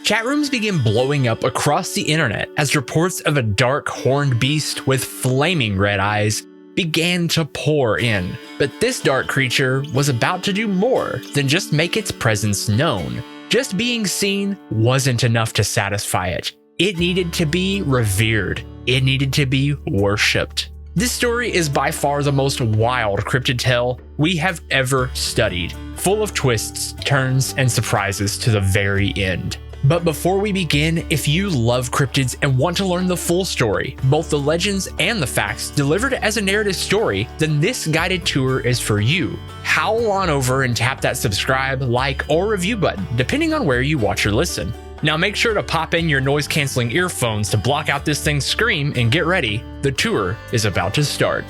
Chat rooms began blowing up across the internet as reports of a dark horned beast with flaming red eyes began to pour in. But this dark creature was about to do more than just make its presence known. Just being seen wasn't enough to satisfy it. It needed to be revered. It needed to be worshipped. This story is by far the most wild cryptid tale we have ever studied, full of twists, turns, and surprises to the very end. But before we begin, if you love cryptids and want to learn the full story, both the legends and the facts delivered as a narrative story, then this guided tour is for you. Howl on over and tap that subscribe, like, or review button, depending on where you watch or listen. Now make sure to pop in your noise-canceling earphones to block out this thing's scream and get ready. The tour is about to start.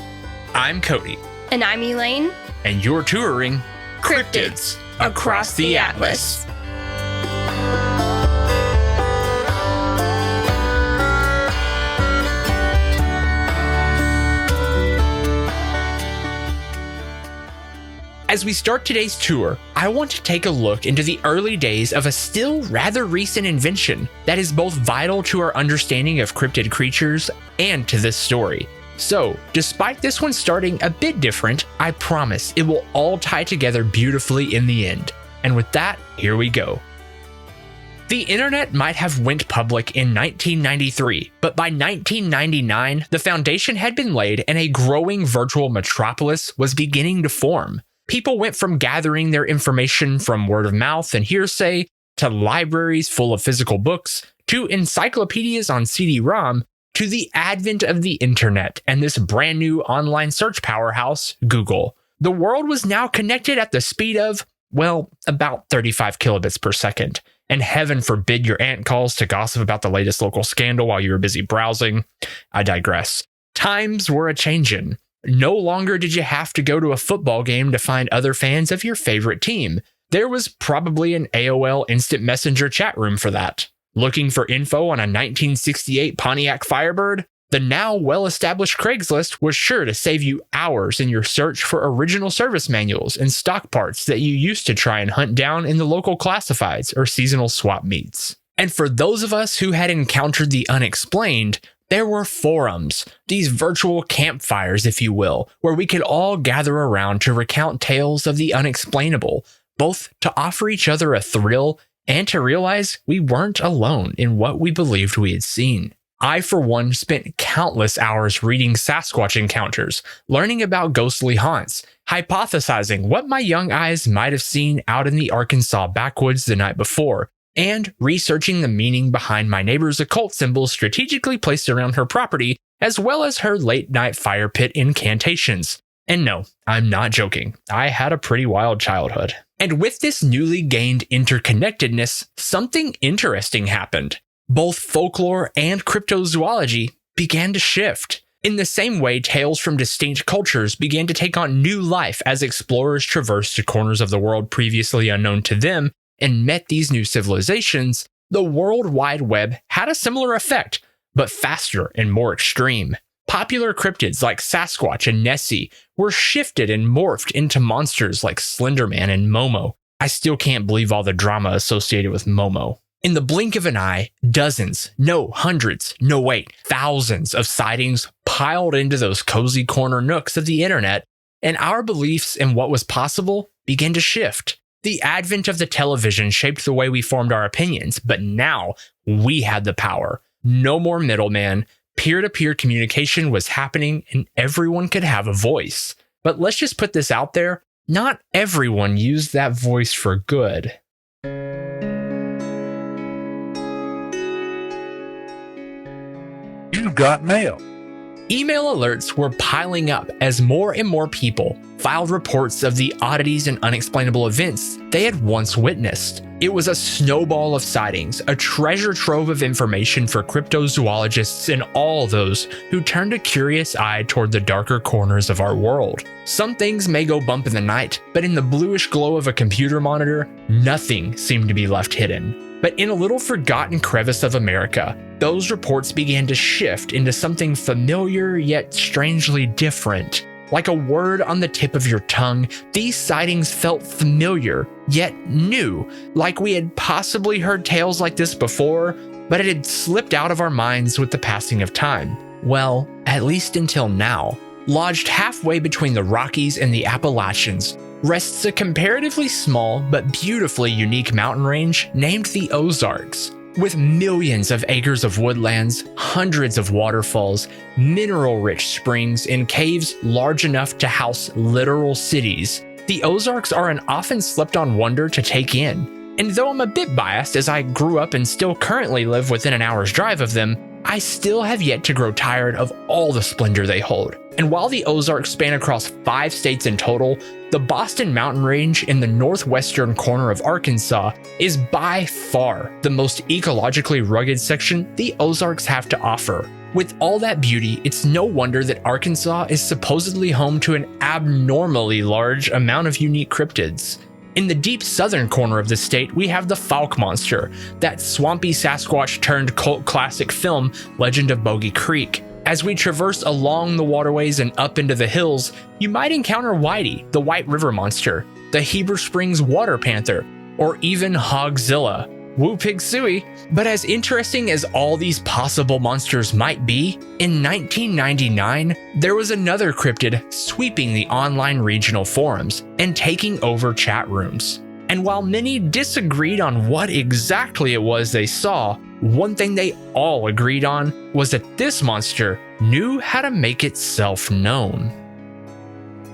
I'm Cody. And I'm Elaine. And you're touring Cryptids across the Atlas. As we start today's tour, I want to take a look into the early days of a still rather recent invention that is both vital to our understanding of cryptid creatures and to this story. So, despite this one starting a bit different, I promise it will all tie together beautifully in the end. And with that, here we go. The internet might have went public in 1993, but by 1999, the foundation had been laid and a growing virtual metropolis was beginning to form. People went from gathering their information from word of mouth and hearsay, to libraries full of physical books, to encyclopedias on CD-ROM, to the advent of the internet and this brand new online search powerhouse, Google. The world was now connected at the speed of, well, about 35 kilobits per second. And heaven forbid your aunt calls to gossip about the latest local scandal while you were busy browsing. I digress. Times were a-changin'. No longer did you have to go to a football game to find other fans of your favorite team. There was probably an AOL Instant Messenger chat room for that. Looking for info on a 1968 Pontiac Firebird? The now well-established Craigslist was sure to save you hours in your search for original service manuals and stock parts that you used to try and hunt down in the local classifieds or seasonal swap meets. And for those of us who had encountered the unexplained, there were forums, these virtual campfires, if you will, where we could all gather around to recount tales of the unexplainable, both to offer each other a thrill and to realize we weren't alone in what we believed we had seen. I, for one, spent countless hours reading Sasquatch encounters, learning about ghostly haunts, hypothesizing what my young eyes might have seen out in the Arkansas backwoods the night before, and researching the meaning behind my neighbor's occult symbols strategically placed around her property, as well as her late-night fire pit incantations. And no, I'm not joking. I had a pretty wild childhood. And with this newly gained interconnectedness, something interesting happened. Both folklore and cryptozoology began to shift. In the same way, tales from distinct cultures began to take on new life as explorers traversed to corners of the world previously unknown to them and met these new civilizations, the World Wide Web had a similar effect, but faster and more extreme. Popular cryptids like Sasquatch and Nessie were shifted and morphed into monsters like Slenderman and Momo. I still can't believe all the drama associated with Momo. In the blink of an eye, dozens, no hundreds, no wait, thousands of sightings piled into those cozy corner nooks of the internet, and our beliefs in what was possible began to shift. The advent of the television shaped the way we formed our opinions, but now we had the power. No more middleman. Peer-to-peer communication was happening and everyone could have a voice. But let's just put this out there. Not everyone used that voice for good. You've got mail. Email alerts were piling up as more and more people filed reports of the oddities and unexplainable events they had once witnessed. It was a snowball of sightings, a treasure trove of information for cryptozoologists and all those who turned a curious eye toward the darker corners of our world. Some things may go bump in the night, but in the bluish glow of a computer monitor, nothing seemed to be left hidden. But in a little forgotten crevice of America, those reports began to shift into something familiar yet strangely different. Like a word on the tip of your tongue, these sightings felt familiar, yet new, like we had possibly heard tales like this before, but it had slipped out of our minds with the passing of time. Well, at least until now. Lodged halfway between the Rockies and the Appalachians rests a comparatively small but beautifully unique mountain range named the Ozarks. With millions of acres of woodlands, hundreds of waterfalls, mineral-rich springs, and caves large enough to house literal cities, the Ozarks are an often slept-on wonder to take in. And though I'm a bit biased as I grew up and still currently live within an hour's drive of them, I still have yet to grow tired of all the splendor they hold. And while the Ozarks span across 5 states in total, the Boston Mountain Range in the northwestern corner of Arkansas is by far the most ecologically rugged section the Ozarks have to offer. With all that beauty, it's no wonder that Arkansas is supposedly home to an abnormally large amount of unique cryptids. In the deep southern corner of the state, we have the Fouke monster, that swampy Sasquatch turned cult classic film, Legend of Bogey Creek. As we traverse along the waterways and up into the hills, you might encounter Whitey, the White River monster, the Heber Springs water panther, or even Hogzilla. Woo pig suey. But as interesting as all these possible monsters might be, in 1999, there was another cryptid sweeping the online regional forums and taking over chat rooms. And while many disagreed on what exactly it was they saw, one thing they all agreed on was that this monster knew how to make itself known.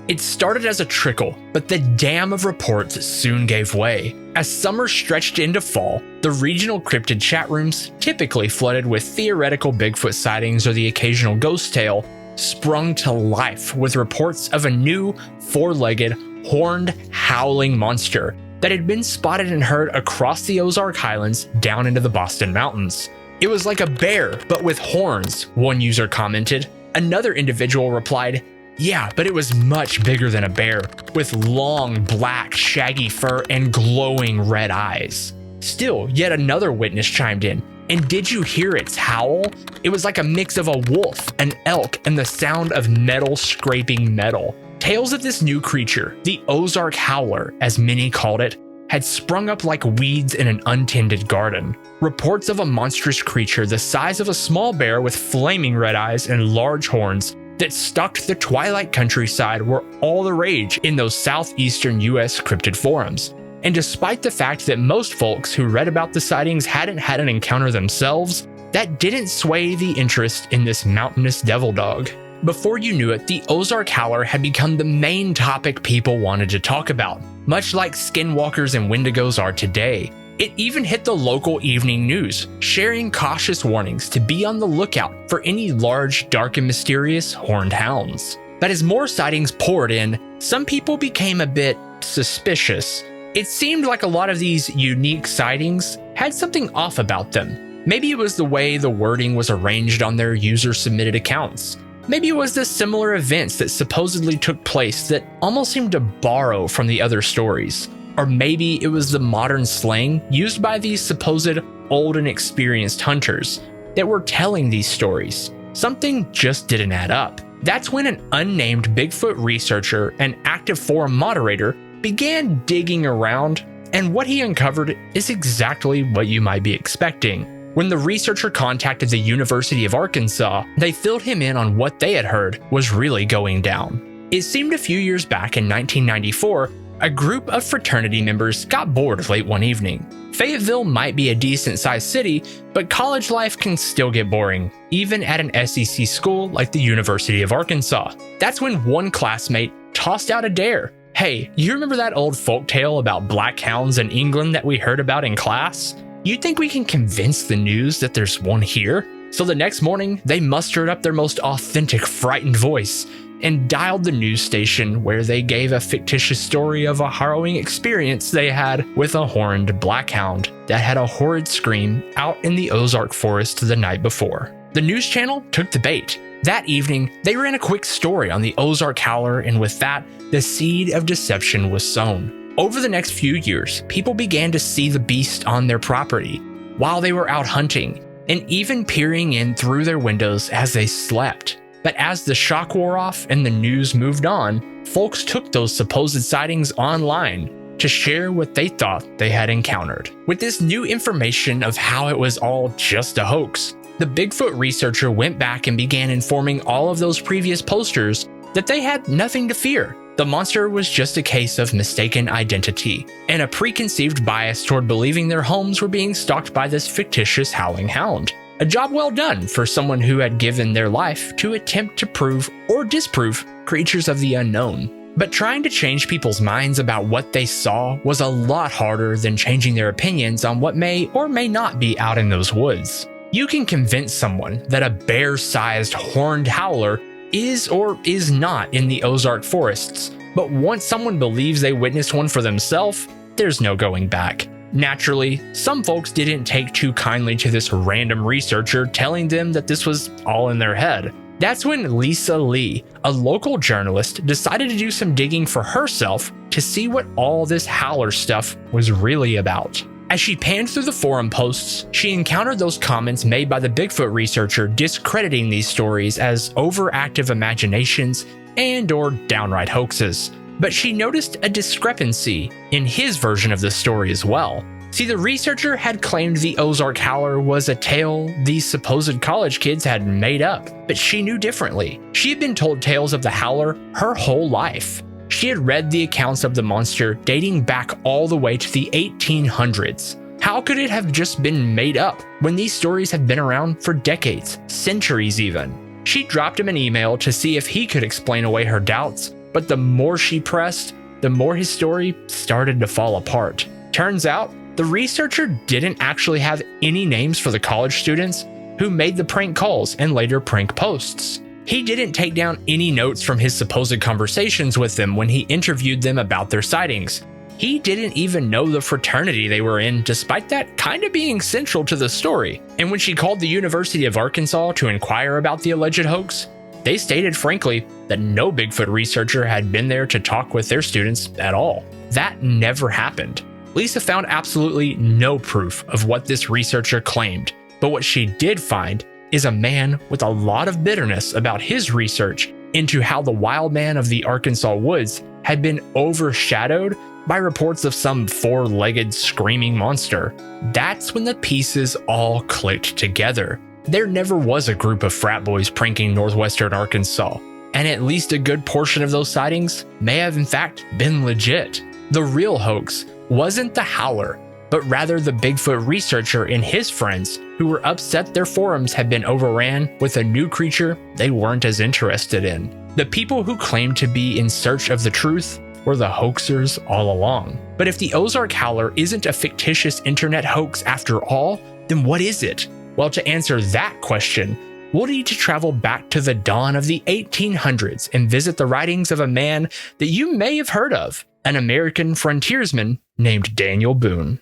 It started as a trickle, but the dam of reports soon gave way. As summer stretched into fall, the regional cryptid chat rooms, typically flooded with theoretical Bigfoot sightings or the occasional ghost tale, sprung to life with reports of a new, 4-legged, horned, howling monster that had been spotted and heard across the Ozark Highlands down into the Boston Mountains. It was like a bear, but with horns, one user commented. Another individual replied, "Yeah, but it was much bigger than a bear, with long, black, shaggy fur and glowing red eyes." Still, yet another witness chimed in, "And did you hear its howl? It was like a mix of a wolf, an elk, and the sound of metal scraping metal." Tales of this new creature, the Ozark Howler, as many called it, had sprung up like weeds in an untended garden. Reports of a monstrous creature the size of a small bear with flaming red eyes and large horns that stalked the twilight countryside were all the rage in those southeastern US cryptid forums. And despite the fact that most folks who read about the sightings hadn't had an encounter themselves, that didn't sway the interest in this mountainous devil dog. Before you knew it, the Ozark Howler had become the main topic people wanted to talk about, much like skinwalkers and wendigos are today. It even hit the local evening news, sharing cautious warnings to be on the lookout for any large, dark, and mysterious horned hounds. But as more sightings poured in, some people became a bit suspicious. It seemed like a lot of these unique sightings had something off about them. Maybe it was the way the wording was arranged on their user-submitted accounts. Maybe it was the similar events that supposedly took place that almost seemed to borrow from the other stories. Or maybe it was the modern slang used by these supposed old and experienced hunters that were telling these stories. Something just didn't add up. That's when an unnamed Bigfoot researcher and active forum moderator began digging around, and what he uncovered is exactly what you might be expecting. When the researcher contacted the University of Arkansas, they filled him in on what they had heard was really going down. It seemed a few years back in 1994, a group of fraternity members got bored late one evening. Fayetteville might be a decent-sized city, but college life can still get boring, even at an SEC school like the University of Arkansas. That's when one classmate tossed out a dare. "Hey, you remember that old folktale about black hounds in England that we heard about in class? You think we can convince the news that there's one here?" So the next morning, they mustered up their most authentic, frightened voice and dialed the news station, where they gave a fictitious story of a harrowing experience they had with a horned blackhound that had a horrid scream out in the Ozark forest the night before. The news channel took the bait. That evening, they ran a quick story on the Ozark Howler, and with that, the seed of deception was sown. Over the next few years, people began to see the beast on their property while they were out hunting, and even peering in through their windows as they slept. But as the shock wore off and the news moved on, folks took those supposed sightings online to share what they thought they had encountered. With this new information of how it was all just a hoax, the Bigfoot researcher went back and began informing all of those previous posters that they had nothing to fear. The monster was just a case of mistaken identity and a preconceived bias toward believing their homes were being stalked by this fictitious howling hound. A job well done for someone who had given their life to attempt to prove or disprove creatures of the unknown. But trying to change people's minds about what they saw was a lot harder than changing their opinions on what may or may not be out in those woods. You can convince someone that a bear-sized horned howler is or is not in the Ozark forests, but once someone believes they witnessed one for themselves, there's no going back. Naturally, some folks didn't take too kindly to this random researcher telling them that this was all in their head. That's when Lisa Lee, a local journalist, decided to do some digging for herself to see what all this howler stuff was really about. As she panned through the forum posts, she encountered those comments made by the Bigfoot researcher discrediting these stories as overactive imaginations and or downright hoaxes. But she noticed a discrepancy in his version of the story as well. See, the researcher had claimed the Ozark Howler was a tale these supposed college kids had made up, but she knew differently. She had been told tales of the Howler her whole life. She had read the accounts of the monster dating back all the way to the 1800s. How could it have just been made up when these stories have been around for decades, centuries even? She dropped him an email to see if he could explain away her doubts, but the more she pressed, the more his story started to fall apart. Turns out, the researcher didn't actually have any names for the college students who made the prank calls and later prank posts. He didn't take down any notes from his supposed conversations with them when he interviewed them about their sightings. He didn't even know the fraternity they were in, despite that kind of being central to the story. And when she called the University of Arkansas to inquire about the alleged hoax, they stated frankly that no Bigfoot researcher had been there to talk with their students at all. That never happened. Lisa found absolutely no proof of what this researcher claimed, but what she did find is a man with a lot of bitterness about his research into how the wild man of the Arkansas woods had been overshadowed by reports of some four-legged screaming monster. That's when the pieces all clicked together. There never was a group of frat boys pranking northwestern Arkansas, and at least a good portion of those sightings may have in fact been legit. The real hoax wasn't the howler, but rather the Bigfoot researcher and his friends who were upset their forums had been overran with a new creature they weren't as interested in. The people who claimed to be in search of the truth were the hoaxers all along. But if the Ozark Howler isn't a fictitious internet hoax after all, then what is it? Well, to answer that question, we'll need to travel back to the dawn of the 1800s and visit the writings of a man that you may have heard of, an American frontiersman named Daniel Boone.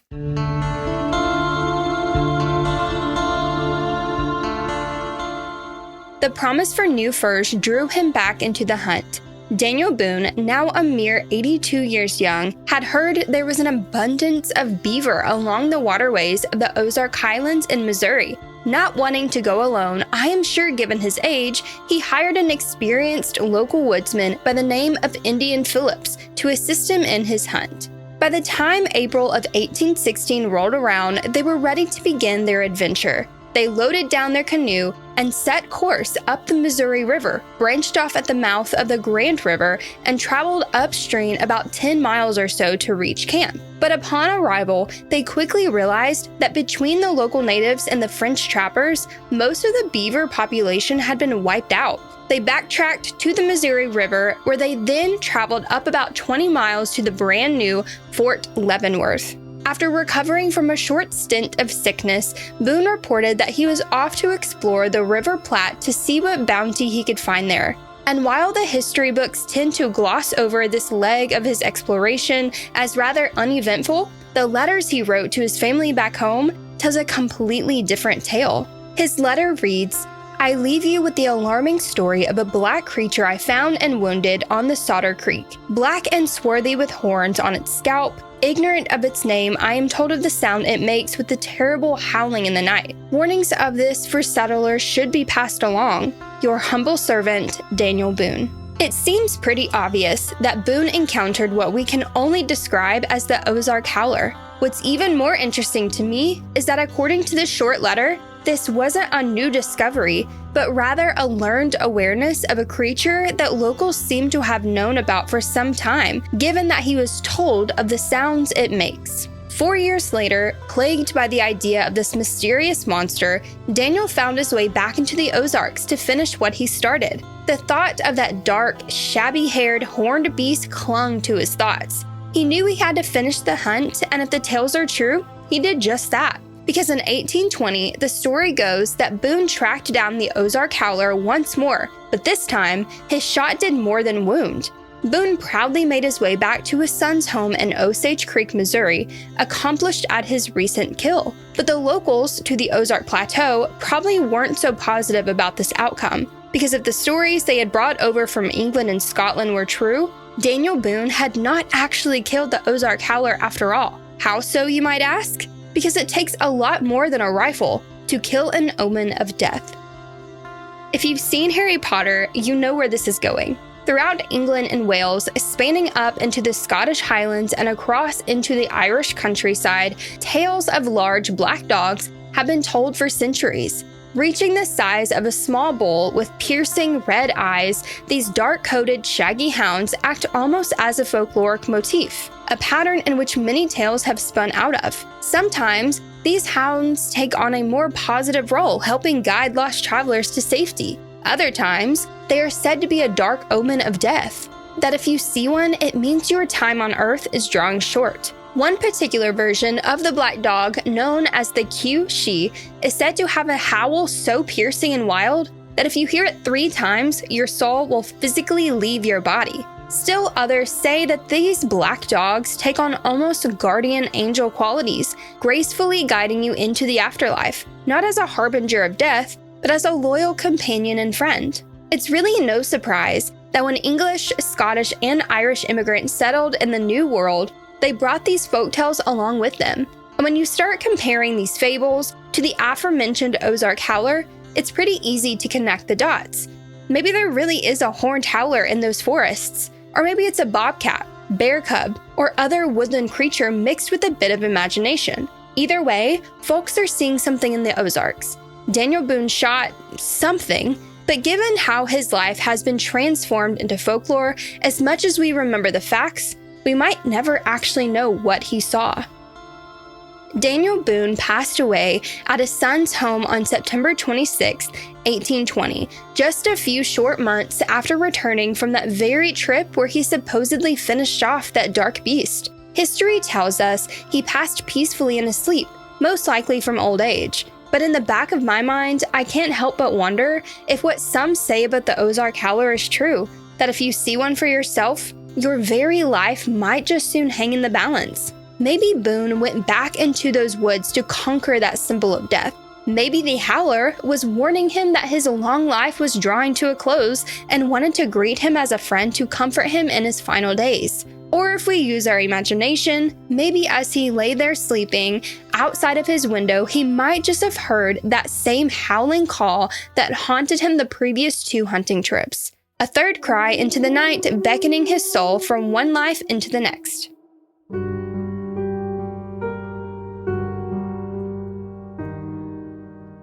The promise for new furs drew him back into the hunt. Daniel Boone, now a mere 82 years young, had heard there was an abundance of beaver along the waterways of the Ozark Highlands in Missouri. Not wanting to go alone, I am sure given his age, he hired an experienced local woodsman by the name of Indian Phillips to assist him in his hunt. By the time April of 1816 rolled around, they were ready to begin their adventure. They loaded down their canoe and set course up the Missouri River, branched off at the mouth of the Grand River, and traveled upstream about 10 miles or so to reach camp. But upon arrival, they quickly realized that between the local natives and the French trappers, most of the beaver population had been wiped out. They backtracked to the Missouri River, where they then traveled up about 20 miles to the brand new Fort Leavenworth. After recovering from a short stint of sickness, Boone reported that he was off to explore the River Platte to see what bounty he could find there. And while the history books tend to gloss over this leg of his exploration as rather uneventful, the letters he wrote to his family back home tells a completely different tale. His letter reads, I leave you with the alarming story of a black creature I found and wounded on the Solder Creek. Black and swarthy with horns on its scalp. Ignorant of its name, I am told of the sound it makes with the terrible howling in the night. Warnings of this for settlers should be passed along. Your humble servant, Daniel Boone. It seems pretty obvious that Boone encountered what we can only describe as the Ozark Howler. What's even more interesting to me is that according to this short letter, this wasn't a new discovery, but rather a learned awareness of a creature that locals seem to have known about for some time, given that he was told of the sounds it makes. 4 years later, plagued by the idea of this mysterious monster, Daniel found his way back into the Ozarks to finish what he started. The thought of that dark, shabby-haired, horned beast clung to his thoughts. He knew he had to finish the hunt, and if the tales are true, he did just that. Because in 1820, the story goes that Boone tracked down the Ozark Howler once more, but this time, his shot did more than wound. Boone proudly made his way back to his son's home in Osage Creek, Missouri, accomplished at his recent kill. But the locals to the Ozark Plateau probably weren't so positive about this outcome, because if the stories they had brought over from England and Scotland were true, Daniel Boone had not actually killed the Ozark Howler after all. How so, you might ask? Because it takes a lot more than a rifle to kill an omen of death. If you've seen Harry Potter, you know where this is going. Throughout England and Wales, spanning up into the Scottish Highlands and across into the Irish countryside, tales of large black dogs have been told for centuries. Reaching the size of a small bull with piercing red eyes, these dark-coated, shaggy hounds act almost as a folkloric motif, a pattern in which many tales have spun out of. Sometimes, these hounds take on a more positive role, helping guide lost travelers to safety. Other times, they are said to be a dark omen of death, that if you see one, it means your time on Earth is drawing short. One particular version of the black dog, known as the Q-She, is said to have a howl so piercing and wild that if you hear it 3 times, your soul will physically leave your body. Still others say that these black dogs take on almost guardian angel qualities, gracefully guiding you into the afterlife, not as a harbinger of death, but as a loyal companion and friend. It's really no surprise that when English, Scottish, and Irish immigrants settled in the New World, they brought these folktales along with them. And when you start comparing these fables to the aforementioned Ozark Howler, it's pretty easy to connect the dots. Maybe there really is a horned howler in those forests, or maybe it's a bobcat, bear cub, or other woodland creature mixed with a bit of imagination. Either way, folks are seeing something in the Ozarks. Daniel Boone shot something, but given how his life has been transformed into folklore, as much as we remember the facts, we might never actually know what he saw. Daniel Boone passed away at his son's home on September 26, 1820, just a few short months after returning from that very trip where he supposedly finished off that dark beast. History tells us he passed peacefully in his sleep, most likely from old age. But in the back of my mind, I can't help but wonder if what some say about the Ozark Howler is true, that if you see one for yourself, your very life might just soon hang in the balance. Maybe Boone went back into those woods to conquer that symbol of death. Maybe the Howler was warning him that his long life was drawing to a close and wanted to greet him as a friend to comfort him in his final days. Or if we use our imagination, maybe as he lay there sleeping, outside of his window, he might just have heard that same howling call that haunted him the previous 2 hunting trips. A third cry into the night, beckoning his soul from one life into the next.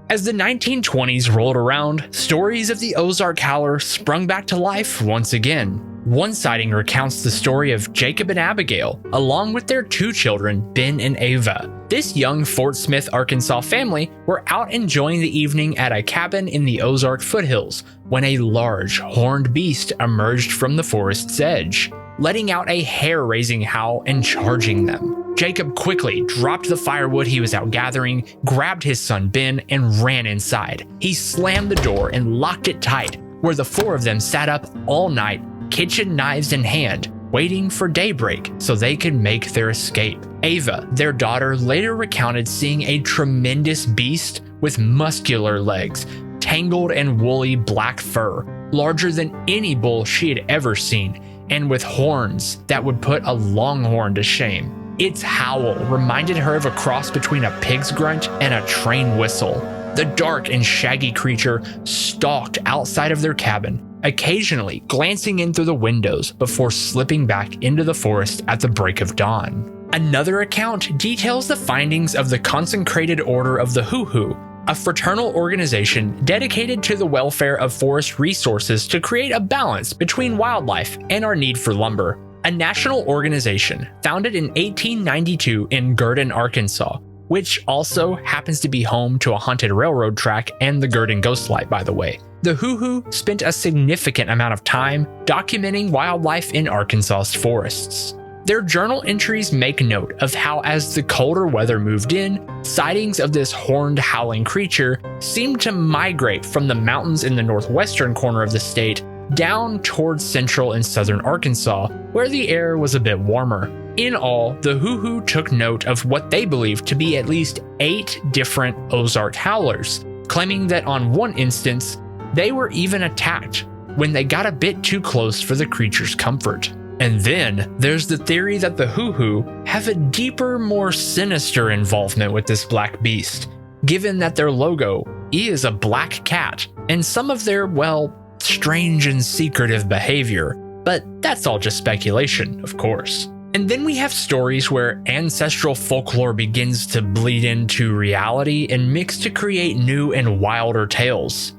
As the 1920s rolled around, stories of the Ozark Howler sprung back to life once again. One sighting recounts the story of Jacob and Abigail, along with their 2 children, Ben and Ava. This young Fort Smith, Arkansas family were out enjoying the evening at a cabin in the Ozark foothills when a large, horned beast emerged from the forest's edge, letting out a hair-raising howl and charging them. Jacob quickly dropped the firewood he was out gathering, grabbed his son Ben, and ran inside. He slammed the door and locked it tight, where the 4 of them sat up all night, kitchen knives in hand, waiting for daybreak so they could make their escape. Ava, their daughter, later recounted seeing a tremendous beast with muscular legs, tangled and woolly black fur, larger than any bull she had ever seen, and with horns that would put a longhorn to shame. Its howl reminded her of a cross between a pig's grunt and a train whistle. The dark and shaggy creature stalked outside of their cabin, occasionally glancing in through the windows before slipping back into the forest at the break of dawn. Another account details the findings of the Consecrated Order of the Hoo-Hoo, a fraternal organization dedicated to the welfare of forest resources to create a balance between wildlife and our need for lumber. A national organization founded in 1892 in Gurdon, Arkansas, which also happens to be home to a haunted railroad track and the Gurdon Ghost Light, by the way. The Hoo-Hoo spent a significant amount of time documenting wildlife in Arkansas's forests. Their journal entries make note of how, as the colder weather moved in, sightings of this horned howling creature seemed to migrate from the mountains in the northwestern corner of the state down towards central and southern Arkansas, where the air was a bit warmer. In all, the Hoo-Hoo took note of what they believed to be at least 8 different Ozark Howlers, claiming that on one instance, they were even attacked when they got a bit too close for the creature's comfort. And then there's the theory that the Hoo-Hoo have a deeper, more sinister involvement with this black beast, given that their logo is a black cat and some of their, well, strange and secretive behavior. But that's all just speculation, of course. And then we have stories where ancestral folklore begins to bleed into reality and mix to create new and wilder tales.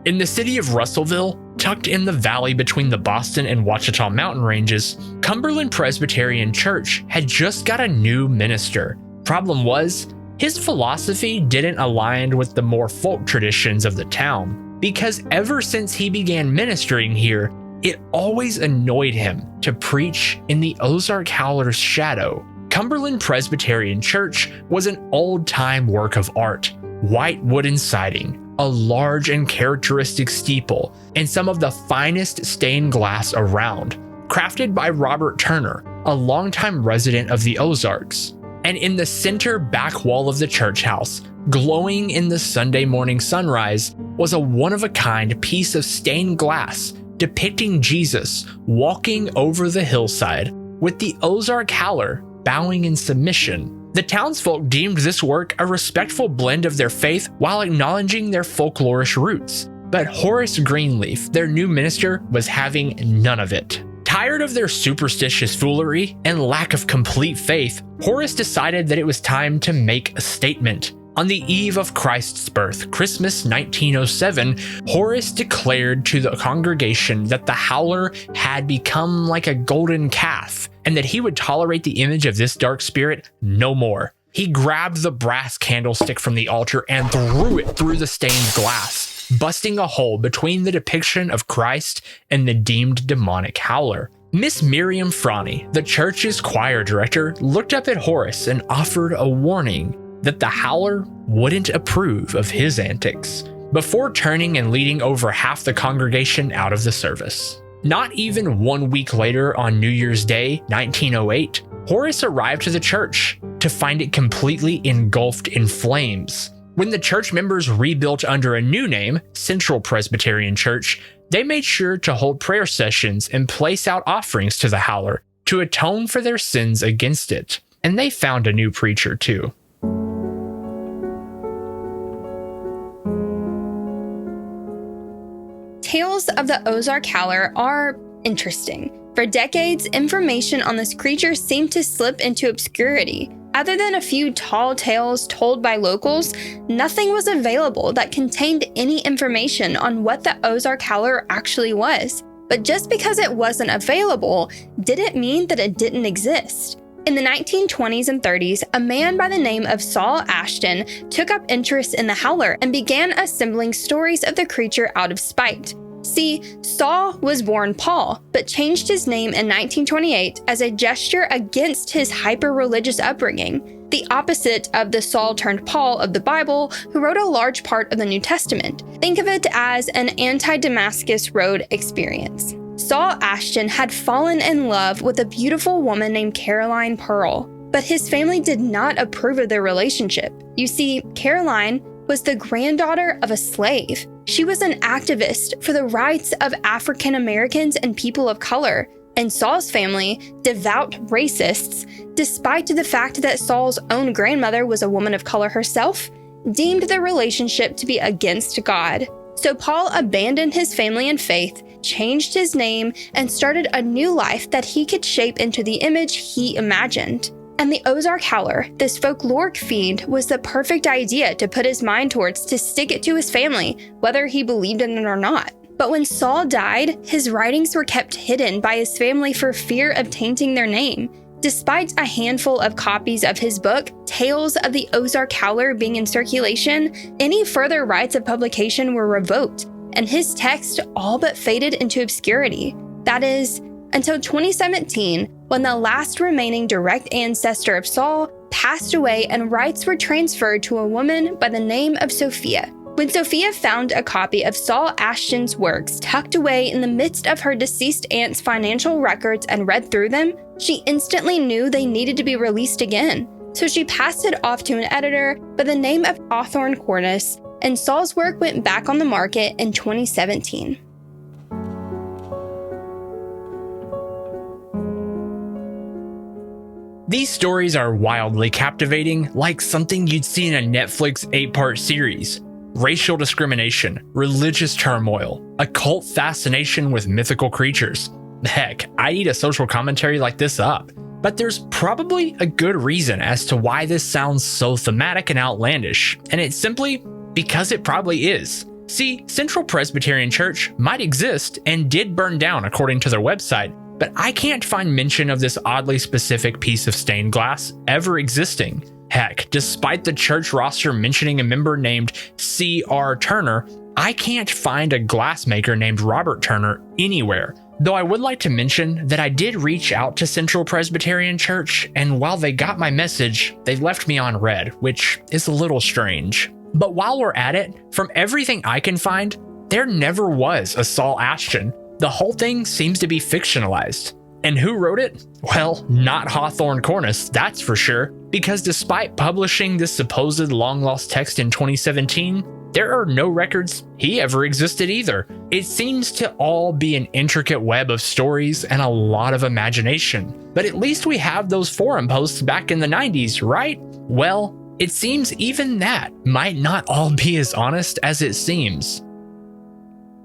In the city of Russellville, tucked in the valley between the Boston and Ouachita mountain ranges, Cumberland Presbyterian Church had just got a new minister. Problem was, his philosophy didn't align with the more folk traditions of the town, because ever since he began ministering here, it always annoyed him to preach in the Ozark Howler's shadow. Cumberland Presbyterian Church was an old-time work of art, white wooden siding, a large and characteristic steeple, and some of the finest stained glass around, crafted by Robert Turner, a longtime resident of the Ozarks. And in the center back wall of the church house, glowing in the Sunday morning sunrise, was a one-of-a-kind piece of stained glass depicting Jesus walking over the hillside with the Ozark Howler bowing in submission. The townsfolk deemed this work a respectful blend of their faith while acknowledging their folklorish roots. But Horace Greenleaf, their new minister, was having none of it. Tired of their superstitious foolery and lack of complete faith, Horace decided that it was time to make a statement. On the eve of Christ's birth, Christmas 1907, Horace declared to the congregation that the Howler had become like a golden calf, and that he would tolerate the image of this dark spirit no more. He grabbed the brass candlestick from the altar and threw it through the stained glass, busting a hole between the depiction of Christ and the deemed demonic Howler. Miss Miriam Franny, the church's choir director, looked up at Horace and offered a warning that the Howler wouldn't approve of his antics, before turning and leading over half the congregation out of the service. Not even 1 week later, on New Year's Day, 1908, Horace arrived to the church to find it completely engulfed in flames. When the church members rebuilt under a new name, Central Presbyterian Church, they made sure to hold prayer sessions and place out offerings to the Howler to atone for their sins against it. And they found a new preacher too. Tales of the Ozark Howler are interesting. For decades, information on this creature seemed to slip into obscurity. Other than a few tall tales told by locals, nothing was available that contained any information on what the Ozark Howler actually was. But just because it wasn't available didn't mean that it didn't exist. In the 1920s and 30s, a man by the name of Saul Ashton took up interest in the Howler and began assembling stories of the creature out of spite. See, Saul was born Paul, but changed his name in 1928 as a gesture against his hyper-religious upbringing, the opposite of the Saul turned Paul of the Bible, who wrote a large part of the New Testament. Think of it as an anti-Damascus Road experience. Saul Ashton had fallen in love with a beautiful woman named Caroline Pearl, but his family did not approve of their relationship. You see, Caroline was the granddaughter of a slave. She was an activist for the rights of African Americans and people of color, and Saul's family, devout racists, despite the fact that Saul's own grandmother was a woman of color herself, deemed the relationship to be against God. So Paul abandoned his family and faith, changed his name, and started a new life that he could shape into the image he imagined. And the Ozark Howler, this folkloric fiend, was the perfect idea to put his mind towards to stick it to his family, whether he believed in it or not. But when Saul died, his writings were kept hidden by his family for fear of tainting their name. Despite a handful of copies of his book, Tales of the Ozark Howler, being in circulation, any further rights of publication were revoked, and his text all but faded into obscurity. That is, until 2017, when the last remaining direct ancestor of Saul passed away and rights were transferred to a woman by the name of Sophia. When Sophia found a copy of Saul Ashton's works tucked away in the midst of her deceased aunt's financial records and read through them, she instantly knew they needed to be released again. So she passed it off to an editor by the name of Hawthorne Cornice, and Saul's work went back on the market in 2017. These stories are wildly captivating, like something you'd see in a Netflix 8-part series. Racial discrimination, religious turmoil, occult fascination with mythical creatures. Heck, I'd eat a social commentary like this up. But there's probably a good reason as to why this sounds so thematic and outlandish, and it's simply because it probably is. See, Central Presbyterian Church might exist and did burn down according to their website, but I can't find mention of this oddly specific piece of stained glass ever existing. Heck, despite the church roster mentioning a member named C.R. Turner, I can't find a glassmaker named Robert Turner anywhere. Though I would like to mention that I did reach out to Central Presbyterian Church, and while they got my message, they left me on red, which is a little strange. But while we're at it, from everything I can find, there never was a Saul Ashton. The whole thing seems to be fictionalized. And who wrote it? Well, not Hawthorne Cornice, that's for sure, because despite publishing this supposed long-lost text in 2017, there are no records he ever existed either. It seems to all be an intricate web of stories and a lot of imagination. But at least we have those forum posts back in the 90s, right? Well, it seems even that might not all be as honest as it seems.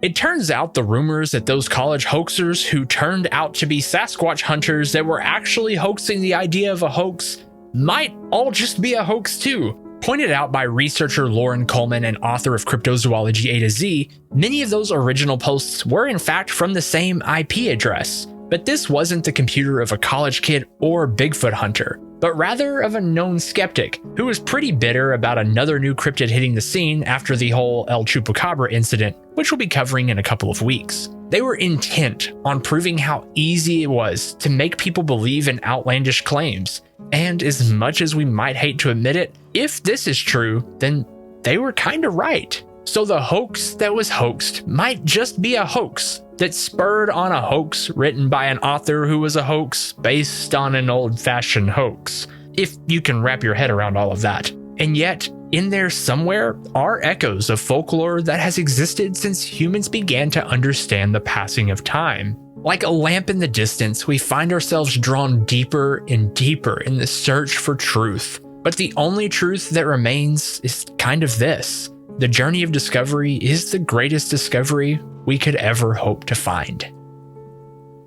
It turns out the rumors that those college hoaxers who turned out to be Sasquatch hunters that were actually hoaxing the idea of a hoax might all just be a hoax too. Pointed out by researcher Lauren Coleman and author of Cryptozoology A to Z, many of those original posts were in fact from the same IP address. But this wasn't the computer of a college kid or Bigfoot hunter, but rather of a known skeptic who was pretty bitter about another new cryptid hitting the scene after the whole El Chupacabra incident, which we'll be covering in a couple of weeks. They were intent on proving how easy it was to make people believe in outlandish claims. And as much as we might hate to admit it, if this is true, then they were kinda right. So the hoax that was hoaxed might just be a hoax that spurred on a hoax written by an author who was a hoax based on an old-fashioned hoax, if you can wrap your head around all of that. And yet, in there somewhere are echoes of folklore that has existed since humans began to understand the passing of time. Like a lamp in the distance, we find ourselves drawn deeper and deeper in the search for truth. But the only truth that remains is kind of this. The journey of discovery is the greatest discovery we could ever hope to find.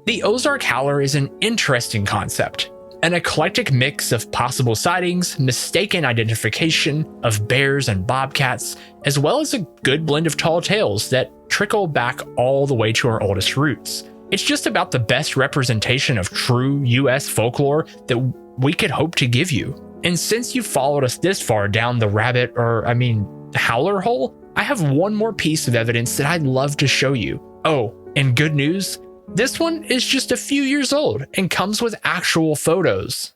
The Ozark Howler is an interesting concept, an eclectic mix of possible sightings, mistaken identification of bears and bobcats, as well as a good blend of tall tales that trickle back all the way to our oldest roots. It's just about the best representation of true US folklore that we could hope to give you. And since you've followed us this far down the howler hole, I have one more piece of evidence that I'd love to show you. Oh, and good news, this one is just a few years old and comes with actual photos.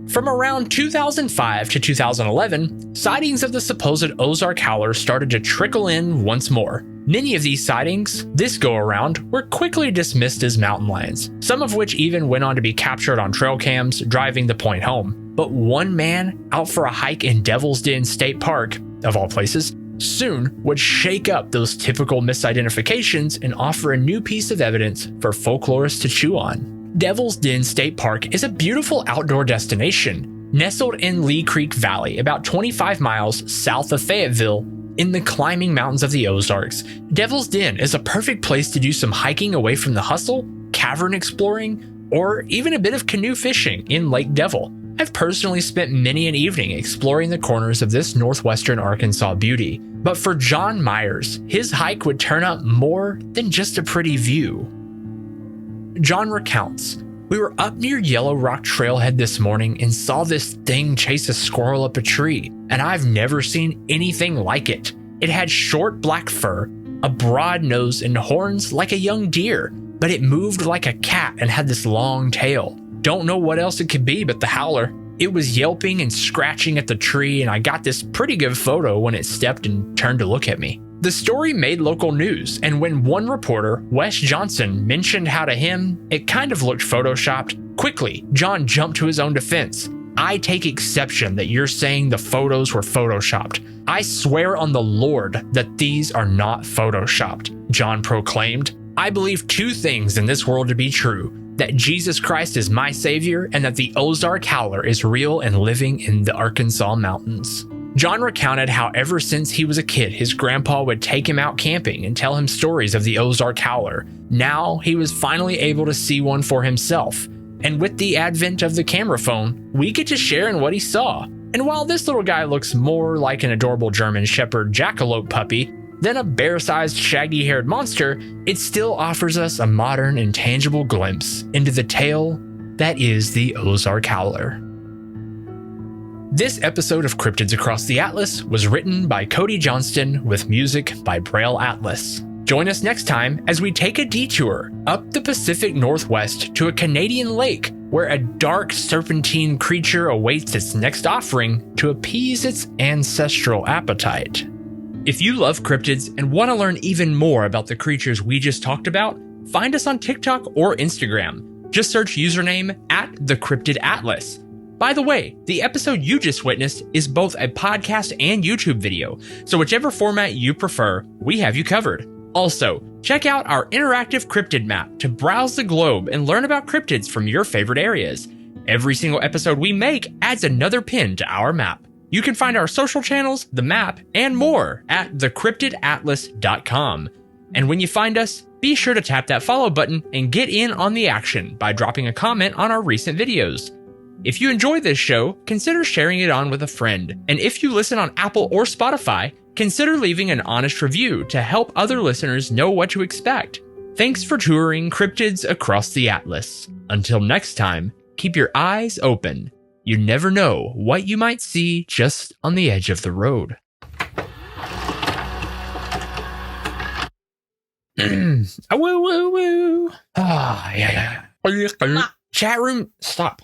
From around 2005 to 2011, sightings of the supposed Ozark Howler started to trickle in once more. Many of these sightings, this go around, were quickly dismissed as mountain lions, some of which even went on to be captured on trail cams, driving the point home. But one man out for a hike in Devil's Den State Park, of all places, soon would shake up those typical misidentifications and offer a new piece of evidence for folklorists to chew on. Devil's Den State Park is a beautiful outdoor destination, nestled in Lee Creek Valley, about 25 miles south of Fayetteville, in the climbing mountains of the Ozarks. Devil's Den is a perfect place to do some hiking away from the hustle, cavern exploring, or even a bit of canoe fishing in Lake Devil. I've personally spent many an evening exploring the corners of this northwestern Arkansas beauty. But for John Myers, his hike would turn up more than just a pretty view. John recounts, "We were up near Yellow Rock Trailhead this morning and saw this thing chase a squirrel up a tree, and I've never seen anything like it. It had short black fur, a broad nose and horns like a young deer, but it moved like a cat and had this long tail. Don't know what else it could be but the howler. It was yelping and scratching at the tree, and I got this pretty good photo when it stepped and turned to look at me." The story made local news, and when one reporter, Wes Johnson, mentioned how to him it kind of looked photoshopped, quickly John jumped to his own defense. "I take exception that you're saying the photos were photoshopped. I swear on the Lord that these are not photoshopped," John proclaimed. "I believe two things in this world to be true: that Jesus Christ is my savior and that the Ozark Howler is real and living in the Arkansas mountains." John recounted how ever since he was a kid, his grandpa would take him out camping and tell him stories of the Ozark Howler. Now he was finally able to see one for himself. And with the advent of the camera phone, we get to share in what he saw. And while this little guy looks more like an adorable German Shepherd jackalope puppy than a bear-sized shaggy-haired monster, it still offers us a modern and tangible glimpse into the tale that is the Ozark Howler. This episode of Cryptids Across the Atlas was written by Cody Johnston with music by Braille Atlas. Join us next time as we take a detour up the Pacific Northwest to a Canadian lake where a dark serpentine creature awaits its next offering to appease its ancestral appetite. If you love cryptids and want to learn even more about the creatures we just talked about, find us on TikTok or Instagram. Just search username @TheCryptidAtlas. By the way, the episode you just witnessed is both a podcast and YouTube video, so whichever format you prefer, we have you covered. Also, check out our interactive cryptid map to browse the globe and learn about cryptids from your favorite areas. Every single episode we make adds another pin to our map. You can find our social channels, the map, and more at thecryptidatlas.com. And when you find us, be sure to tap that follow button and get in on the action by dropping a comment on our recent videos. If you enjoy this show, consider sharing it on with a friend. And if you listen on Apple or Spotify, consider leaving an honest review to help other listeners know what to expect. Thanks for touring Cryptids Across the Atlas. Until next time, keep your eyes open. You never know what you might see just on the edge of the road. Woo woo woo. Ah, yeah. Chat room, stop.